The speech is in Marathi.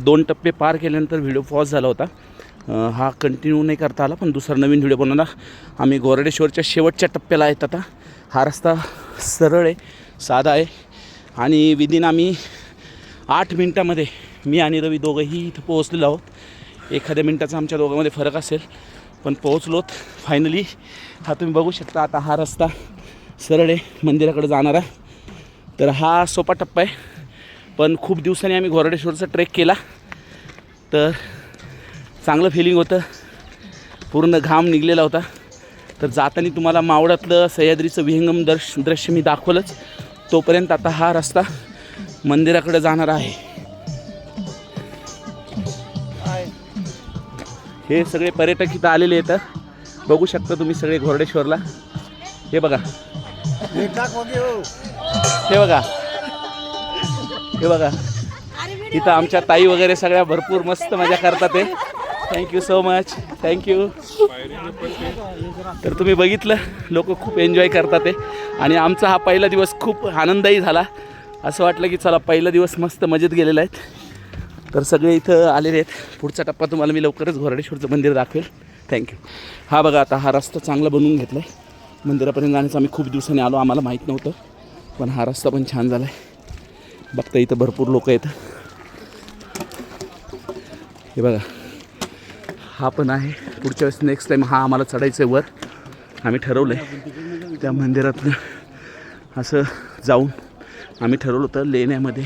2 टप्पे पार केल्यानंतर व्हिडिओ पॉज झाला होता. हा कंटिन्यू नाही करता आला, पण दुसरा नवीन व्हिडिओ बनवला. आम्ही गोरडेश्वरच्या शेवटच्या टप्प्याला आहेत आता. हा रस्ता सरळ आहे, साधा आहे आणि विदिन आम्ही 8 मिनटामध्ये मी आणि रवी दोघंही इथं पोहोचलेलो आहोत. एखाद्या मिनटाचा आमच्या दोघांमध्ये फरक असेल, पण पोहोचलोत फायनली. हा तुम्ही बघू शकता. आता हा रस्ता सरळ आहे मंदिराकडे जाणारा. तर हा सोपा टप्पा आहे, पण खूप दिवसांनी आम्ही गोरडेश्वरचा ट्रेक केला तर चांगलं फिलिंग होतं. पूर्ण घाम निघलेला होता. तर जाताना तुम्हाला मावळातलं सह्याद्रीचं विहंगम दृश्य मी दाखवलंच. तोपर्यंत आता हा रस्ता मंदिराकडे जाणारा आहे. हे सगळे पर्यटक इथं आलेले आहेत. बघू शकता तुम्ही सगळे गोरडेश्वरला. हे बघा, हे बघा, हे बघा. इथं आमच्या ताई वगैरे सगळ्या भरपूर मस्त मजा करतात. ते थँक्यू सो मच, थँक्यू. तर तुम्ही बघितलं, लोक खूप एन्जॉय करतात ते. आणि आमचा हा पहिला दिवस खूप आनंददायी झाला. असं वाटलं की चला पहिला दिवस मस्त मजेत गेलेला आहेत. तर सगळे इथं आलेले आहेत. पुढचा टप्पा तुम्हाला मी लवकरच गोरडेश्वरचं मंदिर दाखवेल. थँक्यू. हा बघा, आता हा रस्ता चांगला बनवून घेतला आहे. मंदिरापर्यंत जाण्याचं आम्ही खूप दिवसांनी आलो, आम्हाला माहीत नव्हतं, पण हा रस्ता पण छान झाला आहे. बघता इथं भरपूर लोक आहेत. हे बघा, हा पण आहे. पुढच्या वेळेस नेक्स्ट टाईम हा आम्हाला चढायचं आहे वर. आम्ही ठरवलं आहे त्या मंदिरातनं असं जाऊन आम्ही ठरवलं होतं लेण्यामध्ये